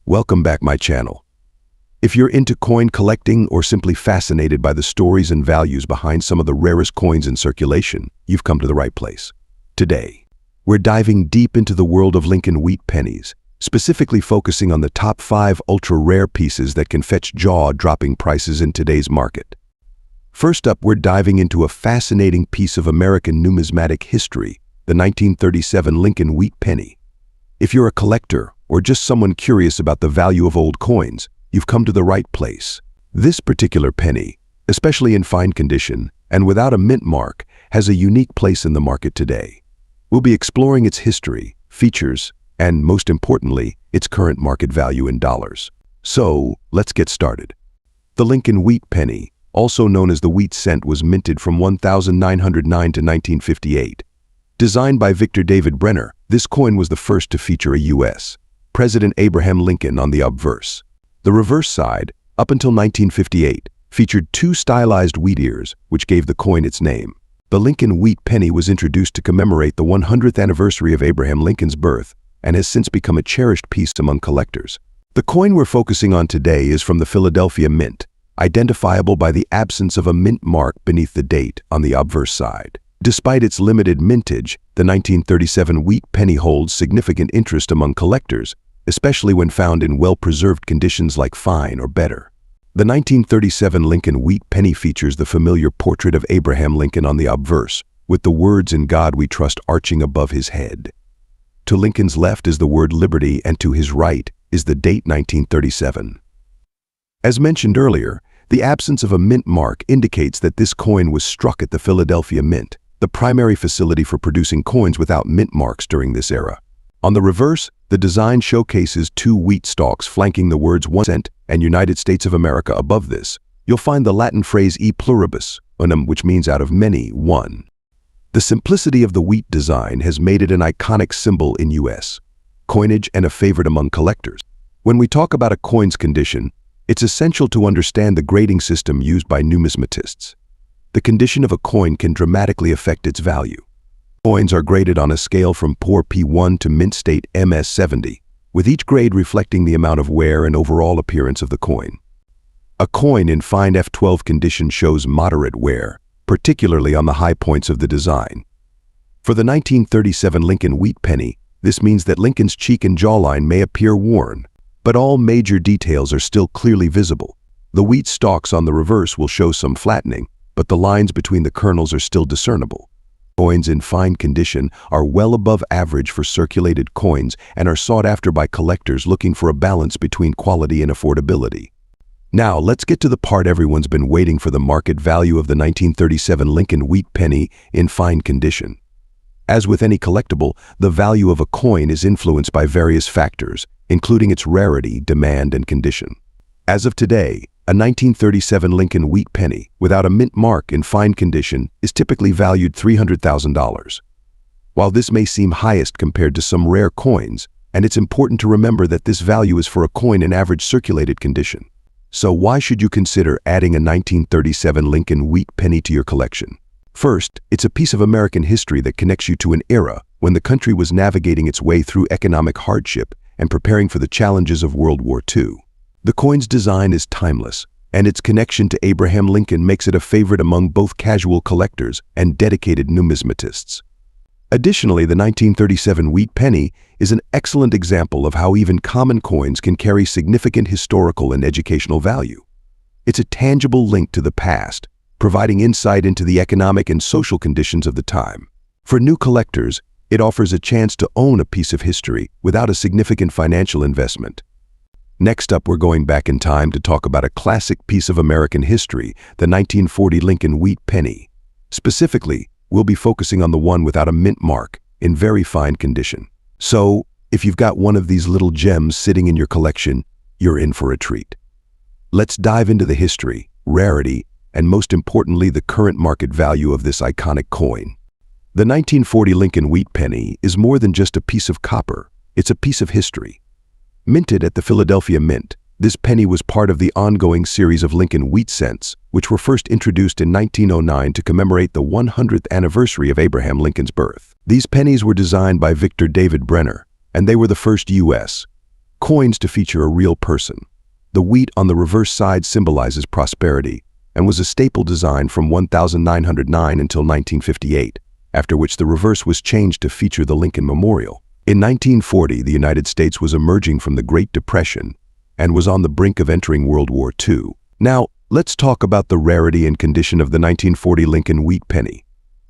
Welcome back my channel. If you're into coin collecting or simply fascinated by the stories and values behind some of the rarest coins in circulation, you've come to the right place. Today, we're diving deep into the world of Lincoln wheat pennies, specifically focusing on the top 5 ultra-rare pieces that can fetch jaw-dropping prices in today's market. First up, we're diving into a fascinating piece of American numismatic history, the 1937 Lincoln wheat penny. If you're a collector or just someone curious about the value of old coins, you've come to the right place. This particular penny, especially in fine condition and without a mint mark, has a unique place in the market today. We'll be exploring its history, features, and most importantly, its current market value in dollars. So, let's get started. The Lincoln wheat penny, also known as the wheat cent, was minted from 1909 to 1958. Designed by Victor David Brenner, this coin was the first to feature a U.S. President Abraham Lincoln on the obverse. The reverse side, up until 1958, featured 2 stylized wheat ears, which gave the coin its name. The Lincoln wheat penny was introduced to commemorate the 100th anniversary of Abraham Lincoln's birth and has since become a cherished piece among collectors. The coin we're focusing on today is from the Philadelphia Mint, identifiable by the absence of a mint mark beneath the date on the obverse side. Despite its limited mintage, the 1937 wheat penny holds significant interest among collectors, especially when found in well-preserved conditions like fine or better. The 1937 Lincoln wheat penny features the familiar portrait of Abraham Lincoln on the obverse, with the words "In God We Trust" arching above his head. To Lincoln's left is the word liberty, and to his right is the date 1937. As mentioned earlier, the absence of a mint mark indicates that this coin was struck at the Philadelphia Mint, the primary facility for producing coins without mint marks during this era. On the reverse, the design showcases 2 wheat stalks flanking the words 1 cent and United States of America above this. You'll find the Latin phrase e pluribus unum, which means out of many, one. The simplicity of the wheat design has made it an iconic symbol in U.S. coinage and a favorite among collectors. When we talk about a coin's condition, it's essential to understand the grading system used by numismatists. The condition of a coin can dramatically affect its value. Coins are graded on a scale from poor P1 to mint state MS70, with each grade reflecting the amount of wear and overall appearance of the coin. A coin in fine F12 condition shows moderate wear, particularly on the high points of the design. For the 1937 Lincoln wheat penny, this means that Lincoln's cheek and jawline may appear worn, but all major details are still clearly visible. The wheat stalks on the reverse will show some flattening, but the lines between the kernels are still discernible. Coins in fine condition are well above average for circulated coins and are sought after by collectors looking for a balance between quality and affordability. Now, let's get to the part everyone's been waiting for: the market value of the 1937 Lincoln wheat penny in fine condition. As with any collectible, the value of a coin is influenced by various factors, including its rarity, demand, and condition. As of today, a 1937 Lincoln wheat penny, without a mint mark in fine condition, is typically valued $300,000. While this may seem highest compared to some rare coins, and it's important to remember that this value is for a coin in average circulated condition. So why should you consider adding a 1937 Lincoln wheat penny to your collection? First, it's a piece of American history that connects you to an era when the country was navigating its way through economic hardship and preparing for the challenges of World War II. The coin's design is timeless, and its connection to Abraham Lincoln makes it a favorite among both casual collectors and dedicated numismatists. Additionally, the 1937 wheat penny is an excellent example of how even common coins can carry significant historical and educational value. It's a tangible link to the past, providing insight into the economic and social conditions of the time. For new collectors, it offers a chance to own a piece of history without a significant financial investment. Next up, we're going back in time to talk about a classic piece of American history, the 1940 Lincoln wheat penny. Specifically, we'll be focusing on the one without a mint mark, in very fine condition. So, if you've got one of these little gems sitting in your collection, you're in for a treat. Let's dive into the history, rarity, and most importantly, the current market value of this iconic coin. The 1940 Lincoln wheat penny is more than just a piece of copper, it's a piece of history. Minted at the Philadelphia Mint, this penny was part of the ongoing series of Lincoln wheat cents, which were first introduced in 1909 to commemorate the 100th anniversary of Abraham Lincoln's birth. These pennies were designed by Victor David Brenner, and they were the first U.S. coins to feature a real person. The wheat on the reverse side symbolizes prosperity and was a staple design from 1909 until 1958, after which the reverse was changed to feature the Lincoln Memorial. In 1940, the United States was emerging from the Great Depression and was on the brink of entering World War II. Now, let's talk about the rarity and condition of the 1940 Lincoln wheat penny.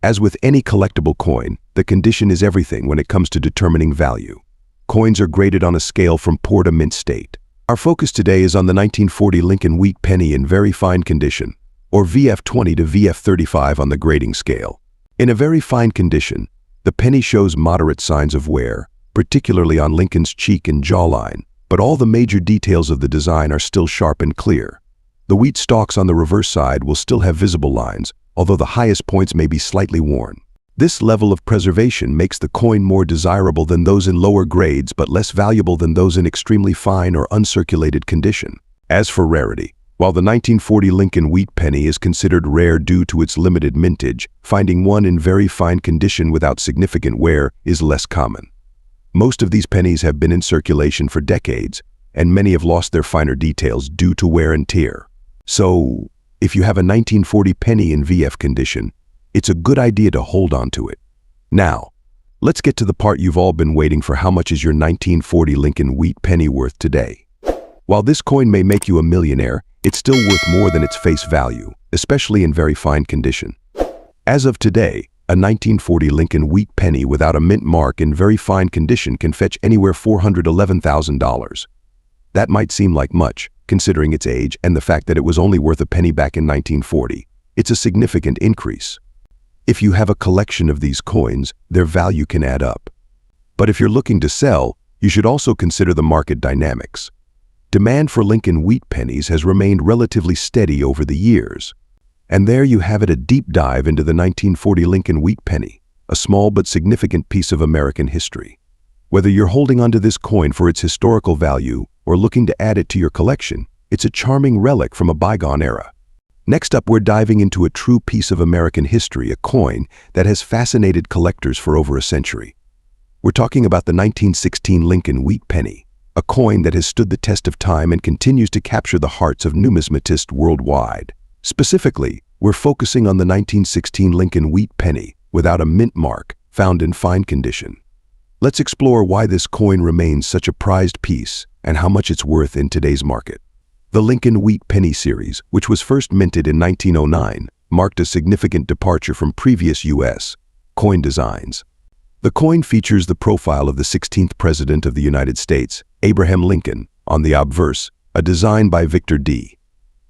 As with any collectible coin, the condition is everything when it comes to determining value. Coins are graded on a scale from poor to mint state. Our focus today is on the 1940 Lincoln wheat penny in very fine condition, or VF20 to VF35 on the grading scale. In a very fine condition, the penny shows moderate signs of wear, particularly on Lincoln's cheek and jawline, but all the major details of the design are still sharp and clear. The wheat stalks on the reverse side will still have visible lines, although the highest points may be slightly worn. This level of preservation makes the coin more desirable than those in lower grades but less valuable than those in extremely fine or uncirculated condition. As for rarity, while the 1940 Lincoln wheat penny is considered rare due to its limited mintage, finding one in very fine condition without significant wear is less common. Most of these pennies have been in circulation for decades, and many have lost their finer details due to wear and tear. So, if you have a 1940 penny in VF condition, it's a good idea to hold on to it. Now, let's get to the part you've all been waiting for. How much is your 1940 Lincoln wheat penny worth today? While this coin may make you a millionaire, it's still worth more than its face value, especially in very fine condition. As of today, a 1940 Lincoln wheat penny without a mint mark in very fine condition can fetch anywhere $411,000. That might seem like much, considering its age and the fact that it was only worth a penny back in 1940. It's a significant increase. If you have a collection of these coins, their value can add up. But if you're looking to sell, you should also consider the market dynamics. Demand for Lincoln wheat pennies has remained relatively steady over the years. And there you have it, a deep dive into the 1940 Lincoln wheat penny, a small but significant piece of American history. Whether you're holding onto this coin for its historical value or looking to add it to your collection, it's a charming relic from a bygone era. Next up, we're diving into a true piece of American history, a coin that has fascinated collectors for over a century. We're talking about the 1916 Lincoln wheat penny, a coin that has stood the test of time and continues to capture the hearts of numismatists worldwide. Specifically, we're focusing on the 1916 Lincoln wheat penny without a mint mark, found in fine condition. Let's explore why this coin remains such a prized piece and how much it's worth in today's market. The Lincoln wheat penny series, which was first minted in 1909, marked a significant departure from previous U.S. coin designs. The coin features the profile of the 16th President of the United States, Abraham Lincoln, on the obverse, a design by Victor D.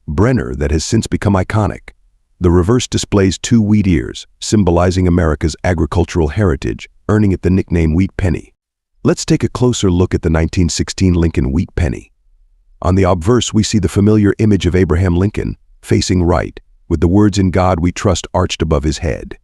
Brenner that has since become iconic. The reverse displays two wheat ears, symbolizing America's agricultural heritage, earning it the nickname wheat penny. Let's take a closer look at the 1916 Lincoln wheat penny. On the obverse, we see the familiar image of Abraham Lincoln, facing right, with the words "In God We Trust" arched above his head.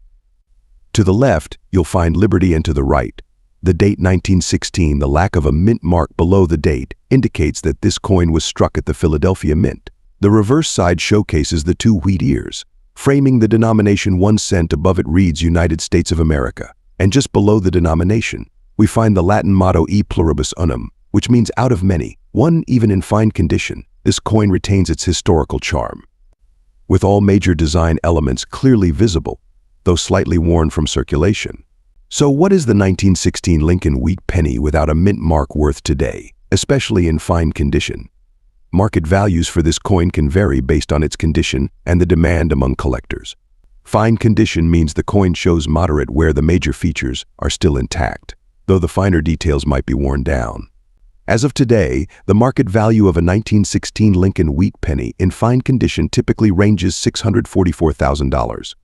To the left, you'll find liberty, and to the right, the date 1916. The lack of a mint mark below the date indicates that this coin was struck at the Philadelphia Mint. The reverse side showcases the two wheat ears, framing the denomination 1 cent. Above it reads United States of America, and just below the denomination, we find the Latin motto E pluribus unum, which means out of many, one. Even in fine condition, this coin retains its historical charm. With all major design elements clearly visible, though slightly worn from circulation. So what is the 1916 Lincoln wheat penny without a mint mark worth today, especially in fine condition? Market values for this coin can vary based on its condition and the demand among collectors. Fine condition means the coin shows moderate wear. The major features are still intact, though the finer details might be worn down. As of today, the market value of a 1916 Lincoln wheat penny in fine condition typically ranges $644,000.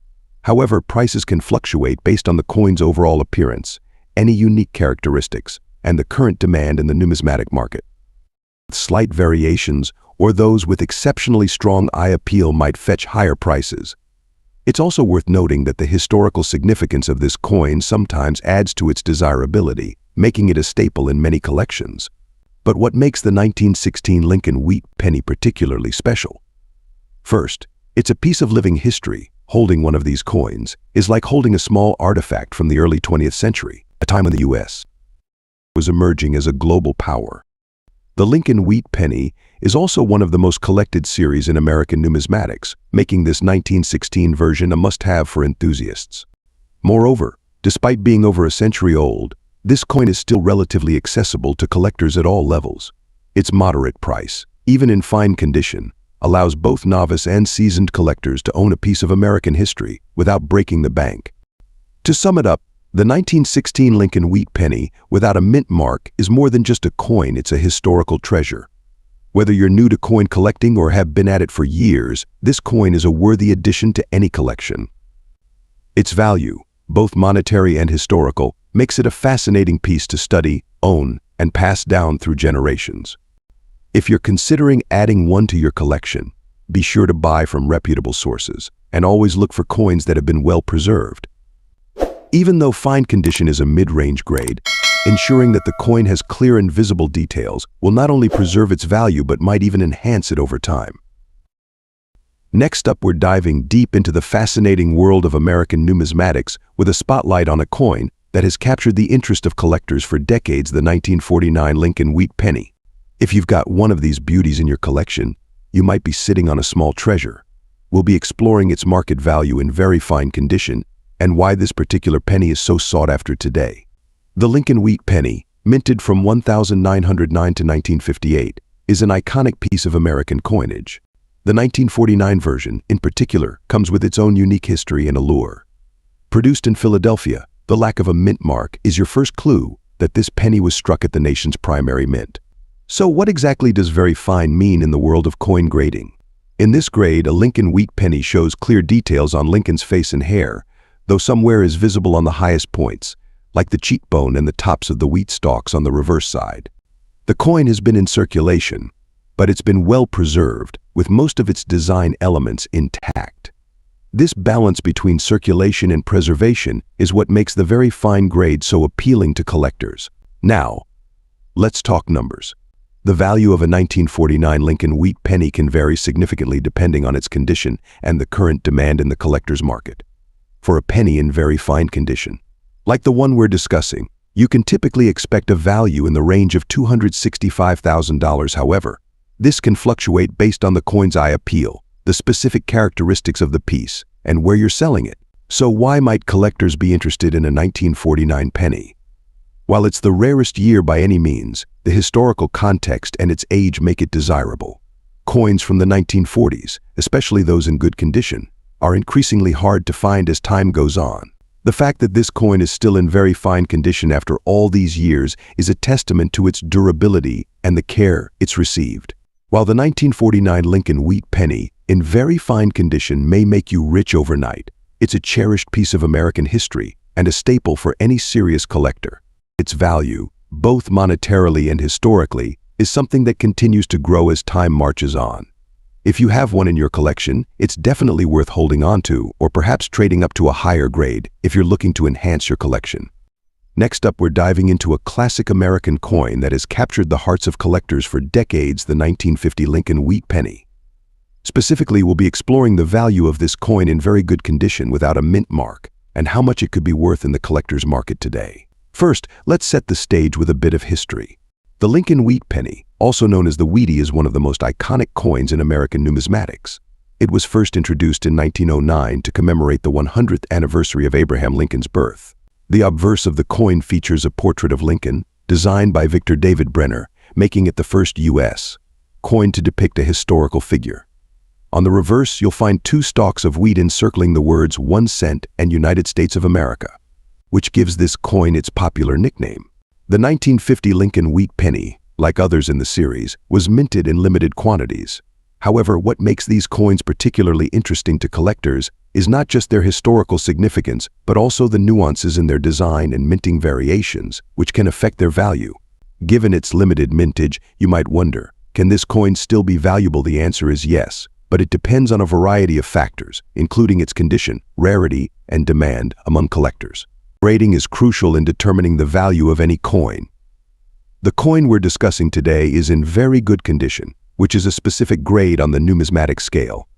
However, prices can fluctuate based on the coin's overall appearance, any unique characteristics, and the current demand in the numismatic market. Slight variations, or those with exceptionally strong eye appeal, might fetch higher prices. It's also worth noting that the historical significance of this coin sometimes adds to its desirability, making it a staple in many collections. But what makes the 1916 Lincoln wheat penny particularly special? First, it's a piece of living history. Holding one of these coins is like holding a small artifact from the early 20th century, a time when the U.S. was emerging as a global power. The Lincoln Wheat Penny is also one of the most collected series in American numismatics, making this 1916 version a must-have for enthusiasts. Moreover, despite being over a century old, this coin is still relatively accessible to collectors at all levels. Its moderate price, even in fine condition, allows both novice and seasoned collectors to own a piece of American history without breaking the bank. To sum it up, the 1916 Lincoln Wheat Penny, without a mint mark, is more than just a coin, it's a historical treasure. Whether you're new to coin collecting or have been at it for years, this coin is a worthy addition to any collection. Its value, both monetary and historical, makes it a fascinating piece to study, own, and pass down through generations. If you're considering adding one to your collection, be sure to buy from reputable sources and always look for coins that have been well preserved. Even though fine condition is a mid-range grade, ensuring that the coin has clear and visible details will not only preserve its value but might even enhance it over time. Next up, we're diving deep into the fascinating world of American numismatics with a spotlight on a coin that has captured the interest of collectors for decades, the 1949 Lincoln Wheat Penny. If you've got one of these beauties in your collection, you might be sitting on a small treasure. We'll be exploring its market value in very fine condition and why this particular penny is so sought after today. The Lincoln Wheat Penny, minted from 1909 to 1958, is an iconic piece of American coinage. The 1949 version, in particular, comes with its own unique history and allure. Produced in Philadelphia, the lack of a mint mark is your first clue that this penny was struck at the nation's primary mint. So what exactly does very fine mean in the world of coin grading? In this grade, a Lincoln Wheat Penny shows clear details on Lincoln's face and hair, though some wear is visible on the highest points, like the cheekbone and the tops of the wheat stalks on the reverse side. The coin has been in circulation, but it's been well preserved, with most of its design elements intact. This balance between circulation and preservation is what makes the very fine grade so appealing to collectors. Now, let's talk numbers. The value of a 1949 Lincoln Wheat Penny can vary significantly depending on its condition and the current demand in the collector's market. For a penny in very fine condition, like the one we're discussing, you can typically expect a value in the range of $265,000. However, this can fluctuate based on the coin's eye appeal, the specific characteristics of the piece, and where you're selling it. So why might collectors be interested in a 1949 penny? While it's the rarest year by any means, the historical context and its age make it desirable. Coins from the 1940s, especially those in good condition, are increasingly hard to find as time goes on. The fact that this coin is still in very fine condition after all these years is a testament to its durability and the care it's received. While the 1949 Lincoln Wheat Penny, in very fine condition, may make you rich overnight, it's a cherished piece of American history and a staple for any serious collector. Its value, both monetarily and historically, is something that continues to grow as time marches on. If you have one in your collection, it's definitely worth holding on to, or perhaps trading up to a higher grade if you're looking to enhance your collection. Next up, we're diving into a classic American coin that has captured the hearts of collectors for decades, the 1950 Lincoln Wheat Penny. Specifically, we'll be exploring the value of this coin in very good condition without a mint mark, and how much it could be worth in the collector's market today. First, let's set the stage with a bit of history. The Lincoln Wheat Penny, also known as the Wheatie, is one of the most iconic coins in American numismatics. It was first introduced in 1909 to commemorate the 100th anniversary of Abraham Lincoln's birth. The obverse of the coin features a portrait of Lincoln, designed by Victor David Brenner, making it the first U.S. coin to depict a historical figure. On the reverse, you'll find two stalks of wheat encircling the words 1 cent and United States of America, which gives this coin its popular nickname. The 1950 Lincoln Wheat Penny, like others in the series, was minted in limited quantities. However, what makes these coins particularly interesting to collectors is not just their historical significance, but also the nuances in their design and minting variations, which can affect their value. Given its limited mintage, you might wonder, can this coin still be valuable? The answer is yes, but it depends on a variety of factors, including its condition, rarity, and demand among collectors. Grading is crucial in determining the value of any coin. The coin we're discussing today is in very good condition, which is a specific grade on the numismatic scale.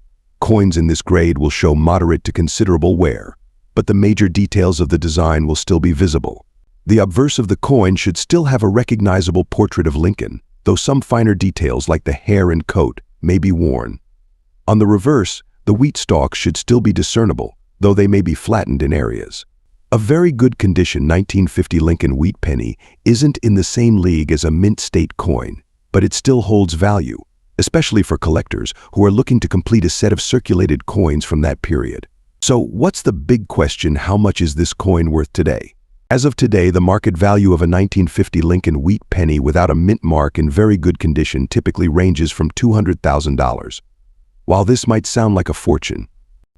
Coins in this grade will show moderate to considerable wear, but the major details of the design will still be visible. The obverse of the coin should still have a recognizable portrait of Lincoln, though some finer details like the hair and coat may be worn. On the reverse, the wheat stalks should still be discernible, though they may be flattened in areas. A very good condition 1950 Lincoln wheat penny isn't in the same league as a mint state coin, but it still holds value, especially for collectors who are looking to complete a set of circulated coins from that period. So what's the big question? How much is this coin worth today? As of today, the market value of a 1950 Lincoln wheat penny without a mint mark in very good condition typically ranges from $200,000. While this might sound like a fortune,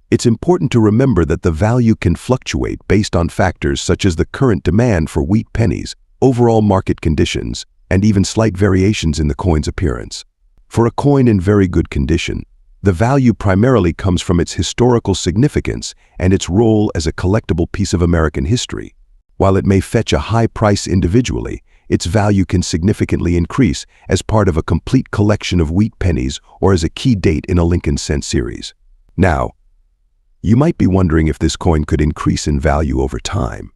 it's important to remember that the value can fluctuate based on factors such as the current demand for wheat pennies, overall market conditions, and even slight variations in the coin's appearance. For a coin in very good condition, the value primarily comes from its historical significance and its role as a collectible piece of American history. While it may fetch a high price individually, its value can significantly increase as part of a complete collection of wheat pennies or as a key date in a Lincoln cent series. Now, you might be wondering if this coin could increase in value over time.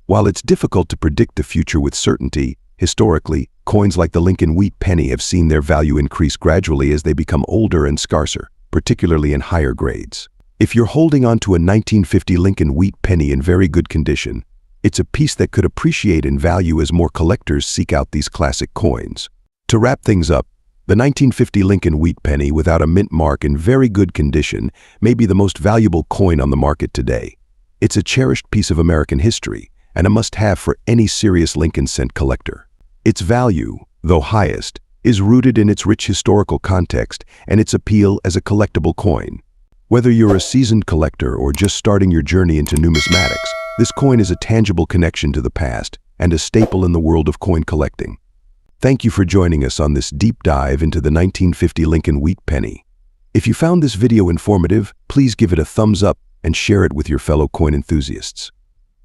While it's difficult to predict the future with certainty, historically, coins like the Lincoln wheat penny have seen their value increase gradually as they become older and scarcer, particularly in higher grades. If you're holding on to a 1950 Lincoln wheat penny in very good condition, it's a piece that could appreciate in value as more collectors seek out these classic coins. To wrap things up, the 1950 Lincoln wheat penny without a mint mark in very good condition may be the most valuable coin on the market today. It's a cherished piece of American history and a must-have for any serious Lincoln cent collector. Its value, though highest, is rooted in its rich historical context and its appeal as a collectible coin. Whether you're a seasoned collector or just starting your journey into numismatics, this coin is a tangible connection to the past and a staple in the world of coin collecting. Thank you for joining us on this deep dive into the 1950 Lincoln wheat penny. If you found this video informative, please give it a thumbs up and share it with your fellow coin enthusiasts.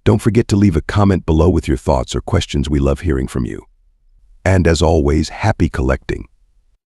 Don't forget to leave a comment below with your thoughts or questions. We love hearing from you. And as always, happy collecting.